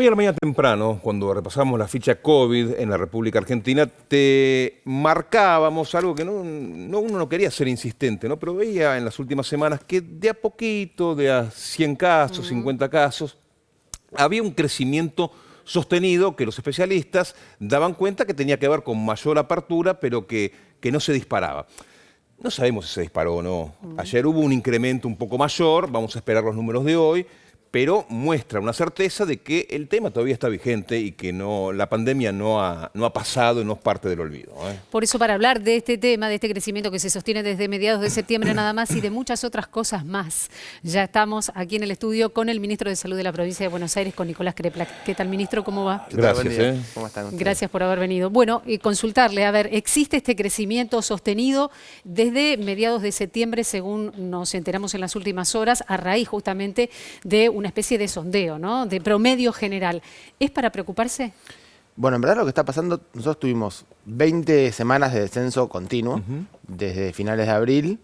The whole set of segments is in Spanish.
Hoy a la mañana temprano, cuando repasamos la ficha COVID en la República Argentina, te marcábamos algo que uno no quería ser insistente, ¿no? Pero veía en las últimas semanas que de a poquito, de a 100 casos, 50 casos, había un crecimiento sostenido que los especialistas daban cuenta que tenía que ver con mayor apertura, pero que no se disparaba. No sabemos si se disparó o no. Ayer hubo un incremento un poco mayor, vamos a esperar los números de hoy, pero muestra una certeza de que el tema todavía está vigente y que la pandemia no ha pasado y no es parte del olvido. Por eso, para hablar de este tema, de este crecimiento que se sostiene desde mediados de septiembre nada más y de muchas otras cosas más, ya estamos aquí en el estudio con el ministro de Salud de la provincia de Buenos Aires, con Nicolás Creplac. ¿Qué tal, ministro? ¿Cómo va? Gracias. ¿Cómo están ustedes? Gracias por haber venido. Bueno, y consultarle, a ver, ¿existe este crecimiento sostenido desde mediados de septiembre, según nos enteramos en las últimas horas, a raíz justamente de una especie de sondeo, ¿no? De promedio general? ¿Es para preocuparse? Bueno, en verdad lo que está pasando, nosotros tuvimos 20 semanas de descenso continuo, desde finales de abril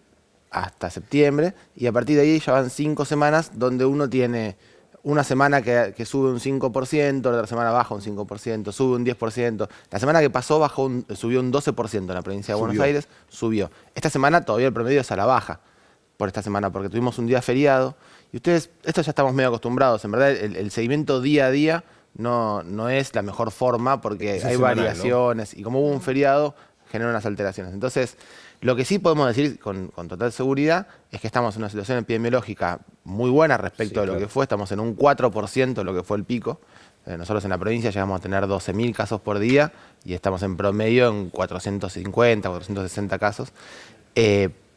hasta septiembre, y a partir de ahí ya van 5 semanas donde uno tiene una semana que sube un 5%, la otra semana baja un 5%, sube un 10%. La semana que pasó subió un 12% en la provincia de Buenos Aires, subió. Esta semana todavía el promedio es a la baja por esta semana, porque tuvimos un día feriado. Y ustedes, esto ya estamos medio acostumbrados, en verdad el seguimiento día a día no es la mejor forma porque hay semanal, variaciones, ¿no? Y como hubo un feriado, generan unas alteraciones. Entonces, lo que sí podemos decir con total seguridad es que estamos en una situación epidemiológica muy buena respecto a lo que fue. Estamos en un 4% de lo que fue el pico. Nosotros en la provincia llegamos a tener 12.000 casos por día y estamos en promedio en 450, 460 casos.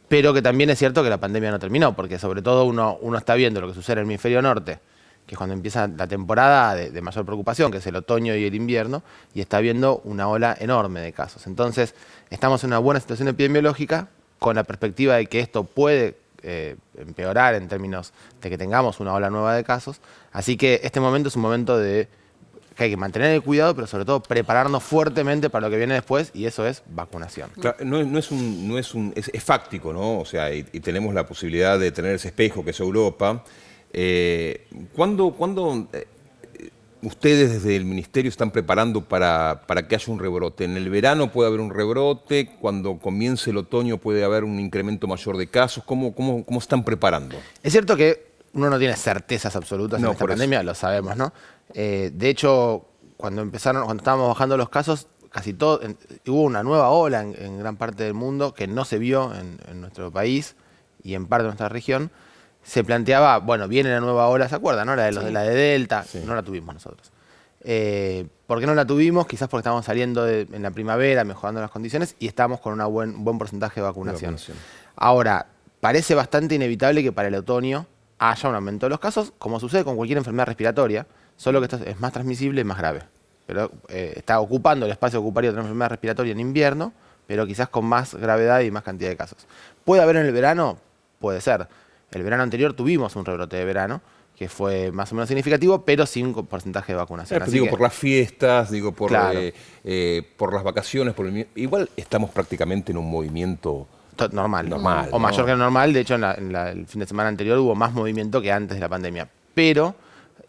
Pero que también es cierto que la pandemia no terminó, porque sobre todo uno está viendo lo que sucede en el hemisferio norte, que es cuando empieza la temporada de mayor preocupación, que es el otoño y el invierno, y está viendo una ola enorme de casos. Entonces, estamos en una buena situación epidemiológica, con la perspectiva de que esto puede empeorar en términos de que tengamos una ola nueva de casos. Así que este momento es un momento que hay que mantener el cuidado, pero sobre todo prepararnos fuertemente para lo que viene después, y eso es vacunación. Claro, es fáctico, ¿no? O sea, y tenemos la posibilidad de tener ese espejo que es Europa. ¿Cuándo ustedes desde el Ministerio están preparando para que haya un rebrote? ¿En el verano puede haber un rebrote? ¿Cuando comience el otoño puede haber un incremento mayor de casos? ¿Cómo están preparando? Es cierto que uno no tiene certezas absolutas en esta pandemia, lo sabemos, ¿no? De hecho, cuando estábamos bajando los casos, casi todo, hubo una nueva ola en gran parte del mundo que no se vio en nuestro país y en parte de nuestra región. Se planteaba, bueno, viene la nueva ola, ¿se acuerdan, no? La de Delta, no la tuvimos nosotros. ¿Por qué no la tuvimos? Quizás porque estábamos saliendo en la primavera, mejorando las condiciones, y estamos con un buen porcentaje de vacunación. Ahora, parece bastante inevitable que para el otoño haya un aumento de los casos, como sucede con cualquier enfermedad respiratoria, solo que esto es más transmisible y más grave. Pero está ocupando el espacio que ocuparía otra enfermedad respiratoria en invierno, pero quizás con más gravedad y más cantidad de casos. ¿Puede haber en el verano? Puede ser. El verano anterior tuvimos un rebrote de verano, que fue más o menos significativo, pero sin porcentaje de vacunación. Digo, por las fiestas, digo, por las vacaciones, igual estamos prácticamente en un movimiento normal, ¿no? o mayor que lo normal. De hecho, el fin de semana anterior hubo más movimiento que antes de la pandemia. Pero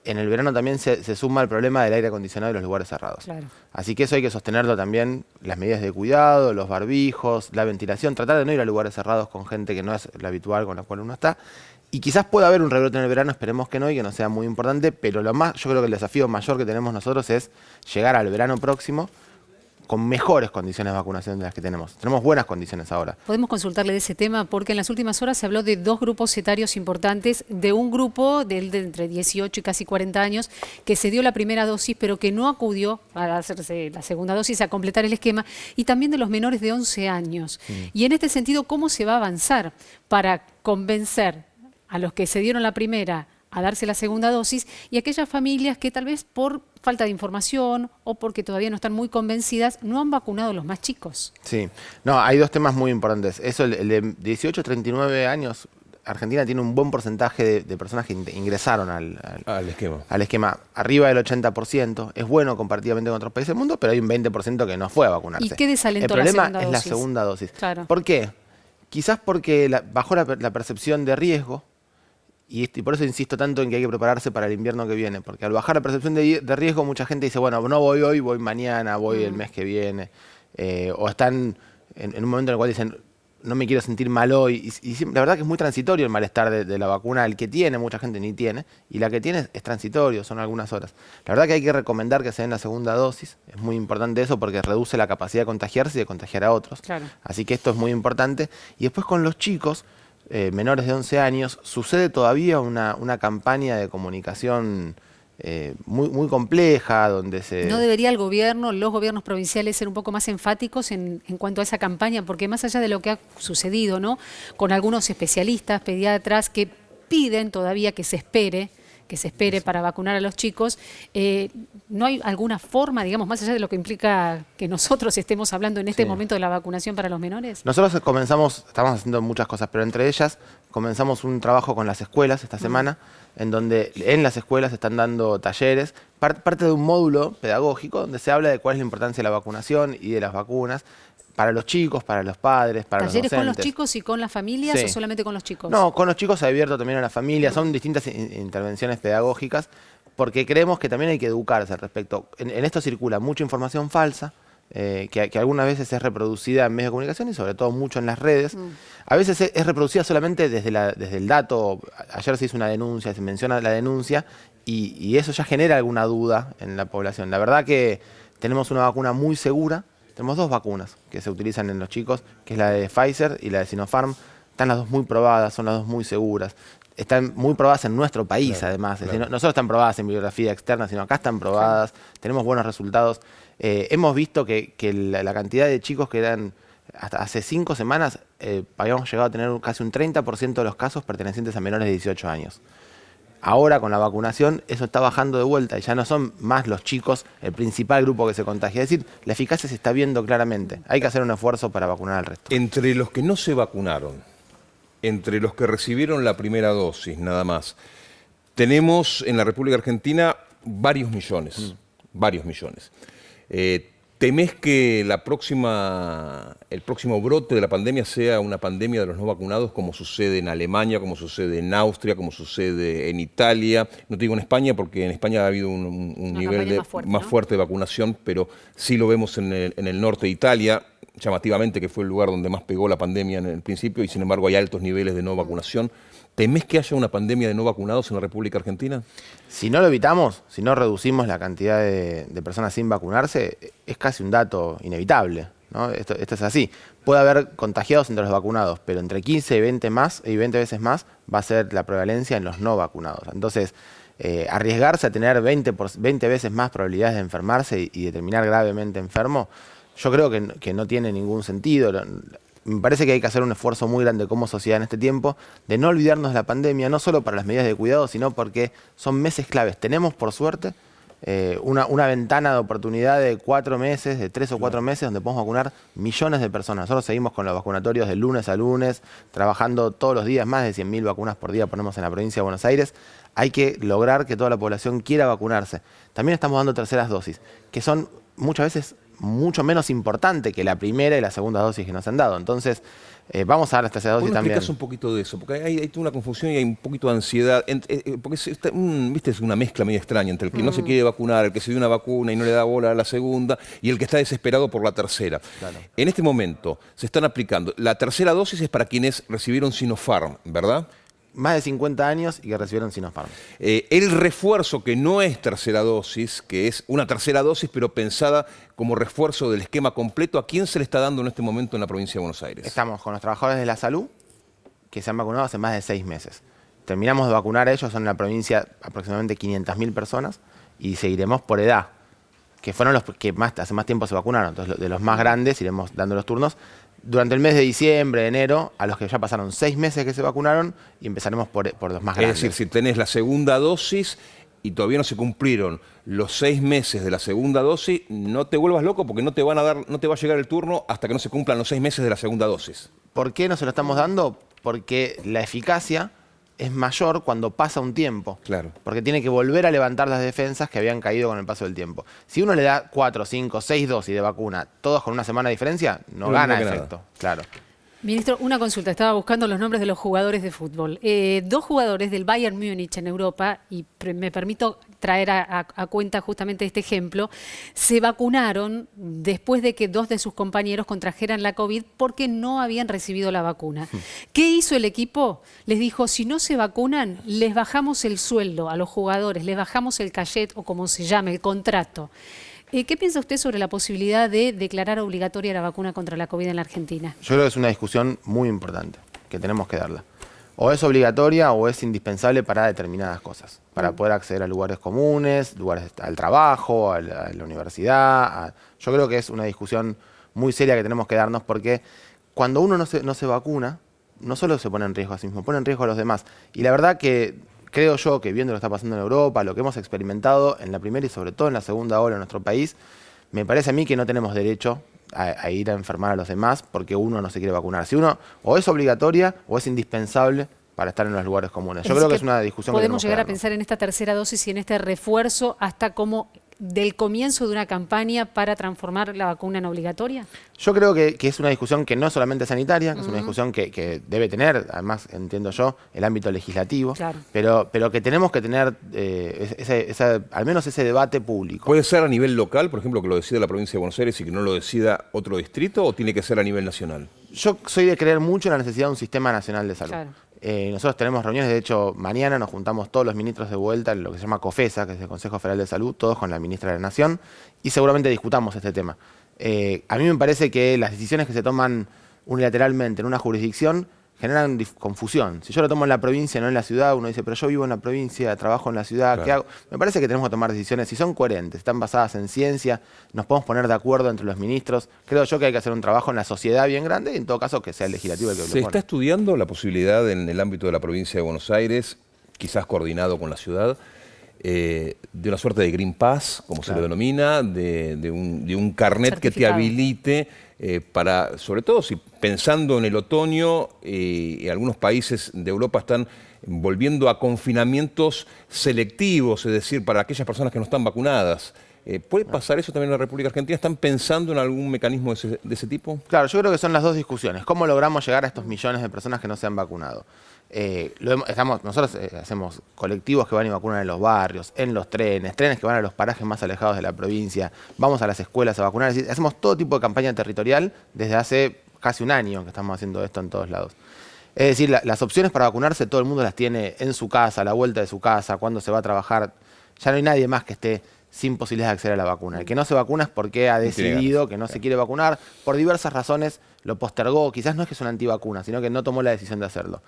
en el verano también se suma el problema del aire acondicionado y los lugares cerrados. Claro. Así que eso hay que sostenerlo también, las medidas de cuidado, los barbijos, la ventilación, tratar de no ir a lugares cerrados con gente que no es la habitual con la cual uno está. Y quizás pueda haber un rebrote en el verano, esperemos que no y que no sea muy importante, pero yo creo que el desafío mayor que tenemos nosotros es llegar al verano próximo con mejores condiciones de vacunación de las que tenemos. Tenemos buenas condiciones ahora. Podemos consultarle de ese tema porque en las últimas horas se habló de 2 grupos etarios importantes, de un grupo de entre 18 y casi 40 años que se dio la primera dosis pero que no acudió a hacerse la segunda dosis, a completar el esquema, y también de los menores de 11 años. Y en este sentido, ¿cómo se va a avanzar para convencer a los que se dieron la primera a darse la segunda dosis y aquellas familias que tal vez por falta de información o porque todavía no están muy convencidas no han vacunado a los más chicos? Sí, no, hay 2 temas muy importantes. Eso, el de 18 a 39 años, Argentina tiene un buen porcentaje de personas que ingresaron al esquema, arriba del 80%. Es bueno comparativamente con otros países del mundo, pero hay un 20% que no fue a vacunarse. ¿Y qué desalentó la segunda dosis? la El problema es la segunda dosis. Claro. ¿Por qué? Quizás porque bajó la percepción de riesgo Y por eso insisto tanto en que hay que prepararse para el invierno que viene, porque al bajar la percepción de riesgo, mucha gente dice, bueno, no voy hoy, voy mañana, voy el mes que viene. O están en un momento en el cual dicen, no me quiero sentir mal hoy. Y la verdad que es muy transitorio el malestar de la vacuna. El que tiene, mucha gente ni tiene. Y la que tiene es transitorio, son algunas horas. La verdad que hay que recomendar que se den la segunda dosis. Es muy importante eso porque reduce la capacidad de contagiarse y de contagiar a otros. Claro. Así que esto es muy importante. Y después con los chicos, menores de 11 años, sucede todavía una campaña de comunicación muy compleja, donde se... ¿No debería el gobierno, los gobiernos provinciales, ser un poco más enfáticos en cuanto a esa campaña? Porque más allá de lo que ha sucedido, ¿no?, con algunos especialistas, pediatras, que piden todavía que se espere para vacunar a los chicos, ¿no hay alguna forma, digamos, más allá de lo que implica que nosotros estemos hablando en este momento de la vacunación para los menores? Nosotros estamos haciendo muchas cosas, pero entre ellas comenzamos un trabajo con las escuelas esta semana, en donde en las escuelas se están dando talleres, parte de un módulo pedagógico donde se habla de cuál es la importancia de la vacunación y de las vacunas para los chicos, para los padres, para los docentes. ¿Talleres con los chicos y con las familias Sí. o solamente con los chicos? No, con los chicos se ha abierto también a la familia, son distintas intervenciones pedagógicas, porque creemos que también hay que educarse al respecto. En esto circula mucha información falsa, que algunas veces es reproducida en medios de comunicación y sobre todo mucho en las redes. A veces es reproducida solamente desde el dato. Ayer se hizo una denuncia, se menciona la denuncia y eso ya genera alguna duda en la población. La verdad que tenemos una vacuna muy segura. Tenemos 2 vacunas que se utilizan en los chicos, que es la de Pfizer y la de Sinopharm. Están las 2 muy probadas, son las 2 muy seguras. Están muy probadas en nuestro país, además. Es decir, no solo están probadas en bibliografía externa, sino acá están probadas, tenemos buenos resultados. Hemos visto que la cantidad de chicos que eran, hasta hace 5 semanas, habíamos llegado a tener casi un 30% de los casos pertenecientes a menores de 18 años. Ahora con la vacunación eso está bajando de vuelta y ya no son más los chicos el principal grupo que se contagia. Es decir, la eficacia se está viendo claramente. Hay que hacer un esfuerzo para vacunar al resto. Entre los que no se vacunaron, entre los que recibieron la primera dosis nada más, tenemos en la República Argentina varios millones. ¿Temés que el próximo brote de la pandemia sea una pandemia de los no vacunados, como sucede en Alemania, como sucede en Austria, como sucede en Italia? No te digo en España, porque en España ha habido un nivel más fuerte de vacunación, pero sí lo vemos en el norte de Italia, llamativamente, que fue el lugar donde más pegó la pandemia en el principio, y sin embargo hay altos niveles de no vacunación. ¿Temés que haya una pandemia de no vacunados en la República Argentina? Si no lo evitamos, si no reducimos la cantidad de personas sin vacunarse, es casi un dato inevitable, ¿no? Esto es así. Puede haber contagiados entre los vacunados, pero entre 15 y 20 veces más va a ser la prevalencia en los no vacunados. Entonces, arriesgarse a tener 20 veces más probabilidades de enfermarse y de terminar gravemente enfermo, yo creo que no tiene ningún sentido. Me parece que hay que hacer un esfuerzo muy grande como sociedad en este tiempo de no olvidarnos de la pandemia, no solo para las medidas de cuidado, sino porque son meses claves. Tenemos, por suerte, una ventana de oportunidad de 4 meses, de 3 o 4 meses, donde podemos vacunar millones de personas. Nosotros seguimos con los vacunatorios de lunes a lunes, trabajando todos los días, más de 100.000 vacunas por día ponemos en la provincia de Buenos Aires. Hay que lograr que toda la población quiera vacunarse. También estamos dando terceras dosis, que son muchas veces mucho menos importante que la primera y la segunda dosis que nos han dado. Entonces, vamos a dar las terceras dosis también. ¿Explicás un poquito de eso? Porque hay toda una confusión y hay un poquito de ansiedad. Porque es una mezcla medio extraña entre el que no se quiere vacunar, el que se dio una vacuna y no le da bola a la segunda, y el que está desesperado por la tercera. Claro. En este momento se están aplicando. La tercera dosis es para quienes recibieron Sinopharm, ¿verdad? Más de 50 años y que recibieron Sinopharm. El refuerzo, que no es tercera dosis, que es una tercera dosis pero pensada como refuerzo del esquema completo, ¿a quién se le está dando en este momento en la provincia de Buenos Aires? Estamos con los trabajadores de la salud que se han vacunado hace más de 6 meses. Terminamos de vacunar a ellos, son en la provincia aproximadamente 500.000 personas y seguiremos por edad, que fueron los que hace más tiempo se vacunaron. Entonces, de los más grandes iremos dando los turnos. Durante el mes de diciembre, enero, a los que ya pasaron 6 meses que se vacunaron y empezaremos por los más grandes. Es decir, si tenés la segunda dosis y todavía no se cumplieron los 6 meses de la segunda dosis, no te vuelvas loco porque no te va a llegar el turno hasta que no se cumplan los 6 meses de la segunda dosis. ¿Por qué no se lo estamos dando? Porque la eficacia es mayor cuando pasa un tiempo. Claro. Porque tiene que volver a levantar las defensas que habían caído con el paso del tiempo. Si uno le da 4, 5, 6 dosis de vacuna, todos con una semana de diferencia, no gana efecto. Claro. Ministro, una consulta. Estaba buscando los nombres de los jugadores de fútbol. Dos jugadores del Bayern Múnich en Europa, y me permito traer a cuenta justamente este ejemplo, se vacunaron después de que dos de sus compañeros contrajeran la COVID porque no habían recibido la vacuna. ¿Qué hizo el equipo? Les dijo, si no se vacunan, les bajamos el sueldo a los jugadores, les bajamos el cachet o como se llame, el contrato. ¿Qué piensa usted sobre la posibilidad de declarar obligatoria la vacuna contra la COVID en la Argentina? Yo creo que es una discusión muy importante, que tenemos que darla. O es obligatoria o es indispensable para determinadas cosas, para poder acceder a lugares comunes, lugares al trabajo, a la universidad. Yo creo que es una discusión muy seria que tenemos que darnos porque cuando uno no se vacuna, no solo se pone en riesgo a sí mismo, pone en riesgo a los demás. Y la verdad que creo yo que viendo lo que está pasando en Europa, lo que hemos experimentado en la primera y sobre todo en la segunda ola en nuestro país, me parece a mí que no tenemos derecho a ir a enfermar a los demás porque uno no se quiere vacunar. Si uno o es obligatoria o es indispensable para estar en los lugares comunes. Yo creo que es una discusión que tenemos que darnos. Podemos llegar a pensar en esta tercera dosis y en este refuerzo hasta como del comienzo de una campaña para transformar la vacuna en obligatoria. Yo creo que es una discusión que no es solamente sanitaria, que es una discusión que debe tener, además entiendo yo, el ámbito legislativo, claro, pero que tenemos que tener al menos ese debate público. ¿Puede ser a nivel local, por ejemplo, que lo decida la provincia de Buenos Aires y que no lo decida otro distrito, o tiene que ser a nivel nacional? Yo soy de creer mucho en la necesidad de un sistema nacional de salud. Claro. Nosotros tenemos reuniones, de hecho, mañana nos juntamos todos los ministros de vuelta en lo que se llama COFESA, que es el Consejo Federal de Salud, todos con la ministra de la Nación, y seguramente discutamos este tema. A mí me parece que las decisiones que se toman unilateralmente en una jurisdicción generan confusión. Si yo lo tomo en la provincia, no en la ciudad, uno dice, pero yo vivo en la provincia, trabajo en la ciudad, claro, ¿qué hago? Me parece que tenemos que tomar decisiones, si son coherentes, están basadas en ciencia, nos podemos poner de acuerdo entre los ministros. Creo yo que hay que hacer un trabajo en la sociedad bien grande y en todo caso que sea el legislativo el que lo pone. ¿Se está estudiando la posibilidad en el ámbito de la provincia de Buenos Aires, quizás coordinado con la ciudad, de una suerte de Green Pass, como se le denomina, de un carnet que te habilite para, sobre todo si pensando en el otoño, algunos países de Europa están volviendo a confinamientos selectivos, es decir, para aquellas personas que no están vacunadas? ¿Puede pasar eso también en la República Argentina? ¿Están pensando en algún mecanismo de ese tipo? Claro, yo creo que son las dos discusiones. ¿Cómo logramos llegar a estos millones de personas que no se han vacunado? Nosotros hacemos colectivos que van y vacunan en los barrios, en los trenes que van a los parajes más alejados de la provincia, vamos a las escuelas a vacunar, es decir, hacemos todo tipo de campaña territorial desde hace casi un año que estamos haciendo esto en todos lados. Es decir, las opciones para vacunarse todo el mundo las tiene en su casa, a la vuelta de su casa, cuando se va a trabajar. Ya no hay nadie más que esté sin posibilidad de acceder a la vacuna. El que no se vacuna es porque ha decidido que no se quiere vacunar, por diversas razones lo postergó, quizás no es que es una antivacuna, sino que no tomó la decisión de hacerlo.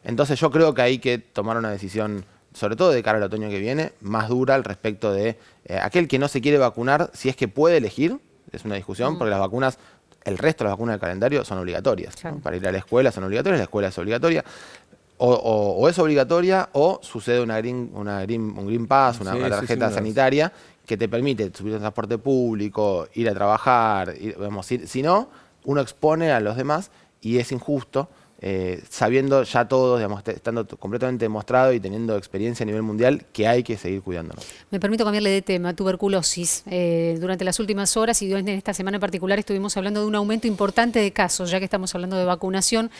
Entonces yo creo que hay que tomar una decisión, sobre todo de cara al otoño que viene, más dura al respecto de aquel que no se quiere vacunar, si es que puede elegir, es una discusión, porque las vacunas, el resto de las vacunas del calendario son obligatorias. Claro. ¿No? Para ir a la escuela son obligatorias, la escuela es obligatoria. O es obligatoria o sucede un Green Pass, una tarjeta sanitaria que te permite subir al transporte público, ir a trabajar, si no, uno expone a los demás y es injusto, sabiendo ya todos, digamos, estando completamente demostrado y teniendo experiencia a nivel mundial, que hay que seguir cuidándonos. Me permito cambiarle de tema, tuberculosis. Durante las últimas horas y en esta semana en particular estuvimos hablando de un aumento importante de casos, ya que estamos hablando de vacunación.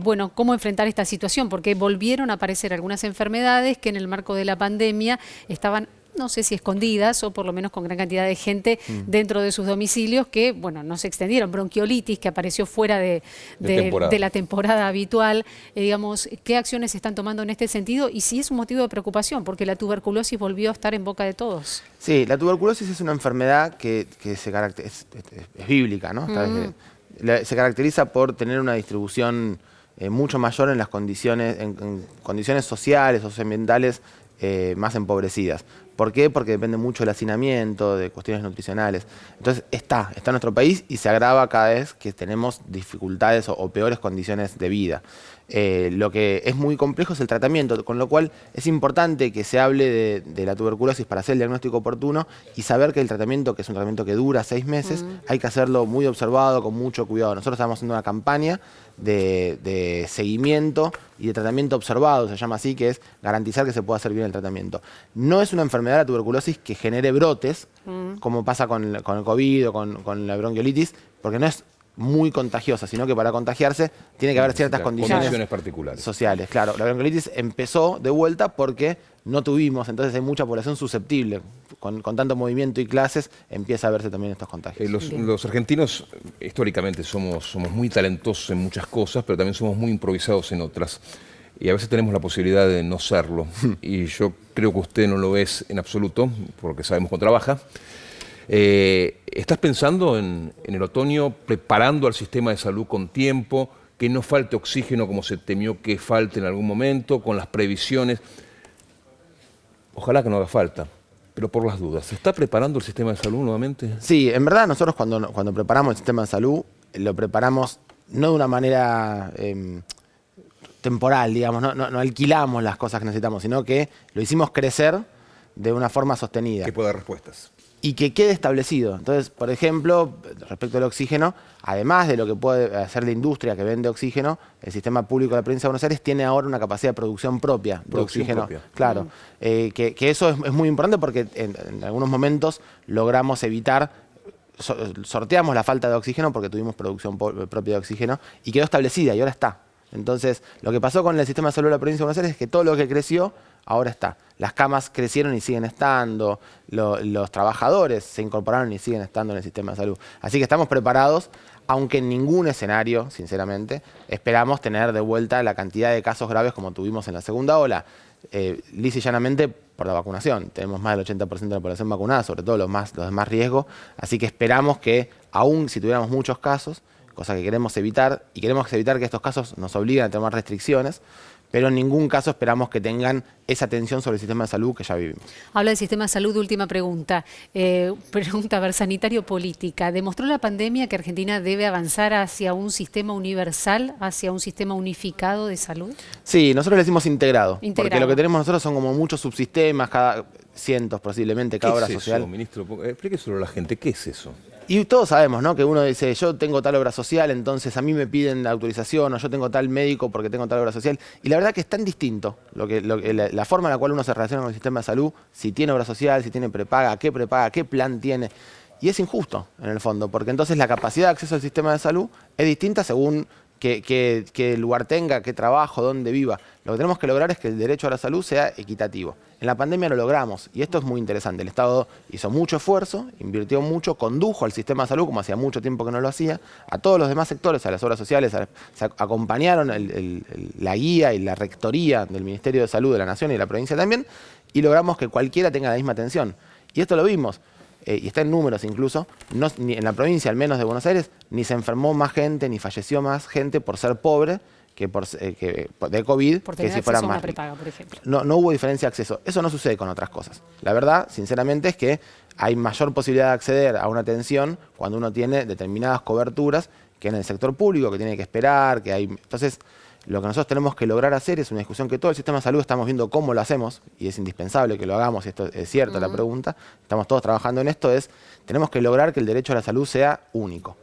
Bueno, ¿cómo enfrentar esta situación? Porque volvieron a aparecer algunas enfermedades que en el marco de la pandemia estaban, no sé si escondidas o por lo menos con gran cantidad de gente dentro de sus domicilios que, bueno, no se extendieron. Bronquiolitis, que apareció fuera de la temporada habitual. Digamos, ¿qué acciones se están tomando en este sentido? Y si es un motivo de preocupación, porque la tuberculosis volvió a estar en boca de todos. Sí, la tuberculosis es una enfermedad que es bíblica, ¿no? Se caracteriza por tener una distribución mucho mayor en las condiciones, en condiciones sociales o socioambientales más empobrecidas. ¿Por qué? Porque depende mucho del hacinamiento, de cuestiones nutricionales. Entonces está en nuestro país y se agrava cada vez que tenemos dificultades o peores condiciones de vida. Lo que es muy complejo es el tratamiento, con lo cual es importante que se hable de la tuberculosis para hacer el diagnóstico oportuno y saber que el tratamiento, que es un tratamiento que dura 6 meses, hay que hacerlo muy observado, con mucho cuidado. Nosotros estamos haciendo una campaña de seguimiento y de tratamiento observado, se llama así, que es garantizar que se pueda hacer bien el tratamiento. No es una enfermedad, la tuberculosis, que genere brotes, como pasa con el COVID o con la bronquiolitis, porque no es muy contagiosa, sino que para contagiarse tiene que haber ciertas condiciones particulares sociales. Claro, la bronquiolitis empezó de vuelta porque no tuvimos, entonces hay mucha población susceptible. Con tanto movimiento y clases empieza a verse también estos contagios. Los argentinos históricamente somos muy talentosos en muchas cosas, pero también somos muy improvisados en otras. Y a veces tenemos la posibilidad de no serlo. Y yo creo que usted no lo es en absoluto, porque sabemos cómo trabaja. ¿Estás pensando en el otoño, preparando al sistema de salud con tiempo, que no falte oxígeno como se temió que falte en algún momento, con las previsiones? Ojalá que no haga falta, pero por las dudas. ¿Se está preparando el sistema de salud nuevamente? Sí, en verdad nosotros cuando preparamos el sistema de salud, lo preparamos no de una manera temporal, digamos, no alquilamos las cosas que necesitamos, sino que lo hicimos crecer de una forma sostenida. Que pueda dar respuestas. Y que quede establecido. Entonces, por ejemplo, respecto al oxígeno, además de lo que puede hacer la industria que vende oxígeno, el sistema público de la provincia de Buenos Aires tiene ahora una capacidad de producción propia de oxígeno. Claro, que eso es muy importante porque en algunos momentos logramos evitar, sorteamos la falta de oxígeno porque tuvimos producción propia de oxígeno y quedó establecida y ahora está. Entonces, lo que pasó con el sistema de salud de la provincia de Buenos Aires es que todo lo que creció, ahora está. Las camas crecieron y siguen estando, los trabajadores se incorporaron y siguen estando en el sistema de salud. Así que estamos preparados, aunque en ningún escenario, sinceramente, esperamos tener de vuelta la cantidad de casos graves como tuvimos en la segunda ola. Lisa y llanamente por la vacunación. Tenemos más del 80% de la población vacunada, sobre todo los de más riesgo. Así que esperamos que, aún si tuviéramos muchos casos, cosa que queremos evitar, y queremos evitar que estos casos nos obliguen a tomar restricciones, pero en ningún caso esperamos que tengan esa tensión sobre el sistema de salud que ya vivimos. Habla del sistema de salud, última pregunta. Pregunta, a ver, sanitario-política. ¿Demostró la pandemia que Argentina debe avanzar hacia un sistema universal, hacia un sistema unificado de salud? Sí, nosotros le decimos integrado, porque lo que tenemos nosotros son como muchos subsistemas, cientos posiblemente, cada obra social. ¿Qué es eso, ministro? Explíqueselo a la gente, ¿qué es eso? Y todos sabemos, ¿no? Que uno dice, yo tengo tal obra social, entonces a mí me piden la autorización, o yo tengo tal médico porque tengo tal obra social. Y la verdad que es tan distinto la forma en la cual uno se relaciona con el sistema de salud, si tiene obra social, si tiene prepaga, qué plan tiene. Y es injusto, en el fondo, porque entonces la capacidad de acceso al sistema de salud es distinta según qué lugar tenga, qué trabajo, dónde viva. Lo que tenemos que lograr es que el derecho a la salud sea equitativo. En la pandemia lo logramos y esto es muy interesante. El Estado hizo mucho esfuerzo, invirtió mucho, condujo al sistema de salud, como hacía mucho tiempo que no lo hacía, a todos los demás sectores, a las obras sociales, se acompañaron la guía y la rectoría del Ministerio de Salud de la Nación y de la provincia también, y logramos que cualquiera tenga la misma atención. Y esto lo vimos. Y está en números incluso, ni en la provincia, al menos de Buenos Aires, ni se enfermó más gente, ni falleció más gente por ser pobre que de COVID, por tener que si fuera más prepaga, por ejemplo. No hubo diferencia de acceso. Eso no sucede con otras cosas. La verdad, sinceramente, es que hay mayor posibilidad de acceder a una atención cuando uno tiene determinadas coberturas que en el sector público, que tiene que esperar, que hay... Entonces, lo que nosotros tenemos que lograr hacer es una discusión que todo el sistema de salud estamos viendo cómo lo hacemos, y es indispensable que lo hagamos, y esto es cierto la pregunta, estamos todos trabajando en esto, tenemos que lograr que el derecho a la salud sea único.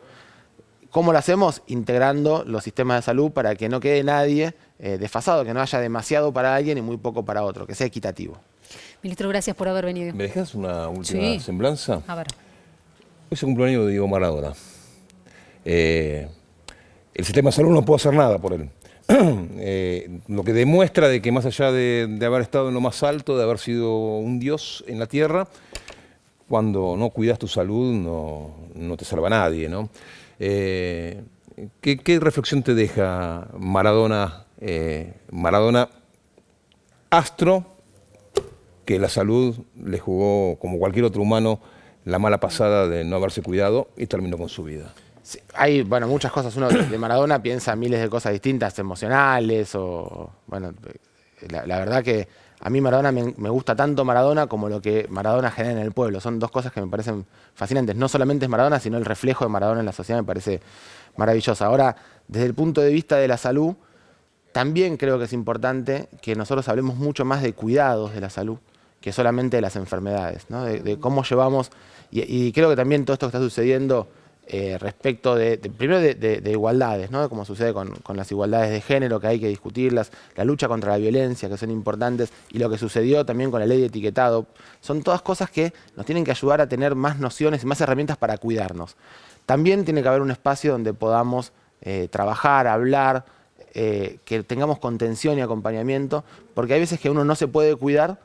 ¿Cómo lo hacemos? Integrando los sistemas de salud para que no quede nadie desfasado, que no haya demasiado para alguien y muy poco para otro, que sea equitativo. Ministro, gracias por haber venido. ¿Me dejas una última semblanza? A ver. Hoy es el cumpleaños de Diego Maradona. El sistema de salud no puede hacer nada por él. Lo que demuestra de que más allá de haber estado en lo más alto, de haber sido un dios en la tierra, cuando no cuidas tu salud no te salva nadie, ¿no? ¿Qué reflexión te deja Maradona, astro, que la salud le jugó, como cualquier otro humano, la mala pasada de no haberse cuidado y terminó con su vida? Sí, hay muchas cosas. Uno de Maradona piensa miles de cosas distintas, emocionales o... Bueno, la verdad que a mí Maradona me gusta tanto Maradona como lo que Maradona genera en el pueblo. Son dos cosas que me parecen fascinantes. No solamente es Maradona, sino el reflejo de Maradona en la sociedad me parece maravilloso. Ahora, desde el punto de vista de la salud, también creo que es importante que nosotros hablemos mucho más de cuidados de la salud que solamente de las enfermedades, ¿no? De cómo llevamos... Y creo que también todo esto que está sucediendo respecto primero de igualdades, ¿no? Como sucede con las igualdades de género, que hay que discutirlas, la lucha contra la violencia, que son importantes, y lo que sucedió también con la ley de etiquetado. Son todas cosas que nos tienen que ayudar a tener más nociones y más herramientas para cuidarnos. También tiene que haber un espacio donde podamos trabajar, hablar, que tengamos contención y acompañamiento, porque hay veces que uno no se puede cuidar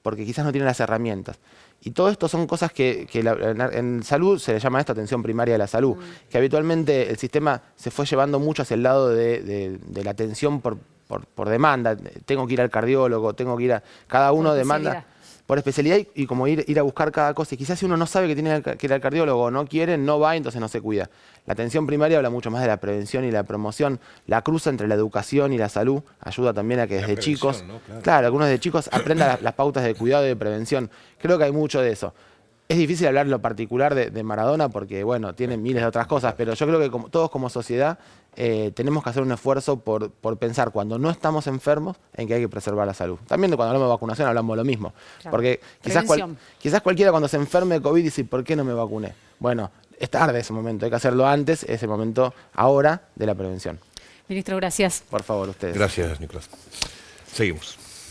porque quizás no tiene las herramientas. Y todo esto son cosas que en salud se le llama esto atención primaria de la salud, que habitualmente el sistema se fue llevando mucho hacia el lado de la atención por demanda. Tengo que ir al cardiólogo, tengo que ir a... Cada uno demanda por especialidad y como ir a buscar cada cosa. Y quizás si uno no sabe que tiene que ir al cardiólogo o no quiere, no va, entonces no se cuida. La atención primaria habla mucho más de la prevención y la promoción. La cruza entre la educación y la salud ayuda también a que desde chicos, ¿no? Claro, algunos de chicos aprendan las pautas de cuidado y de prevención. Creo que hay mucho de eso. Es difícil hablar en lo particular de Maradona porque, bueno, tiene miles de otras cosas, pero yo creo que todos como sociedad tenemos que hacer un esfuerzo por pensar cuando no estamos enfermos en que hay que preservar la salud. También cuando hablamos de vacunación hablamos de lo mismo. Claro. Porque quizás cualquiera cuando se enferme de COVID dice, ¿por qué no me vacuné? Bueno, es tarde ese momento, hay que hacerlo antes, ese momento ahora de la prevención. Ministro, gracias. Por favor, ustedes. Gracias, Nicolás. Seguimos.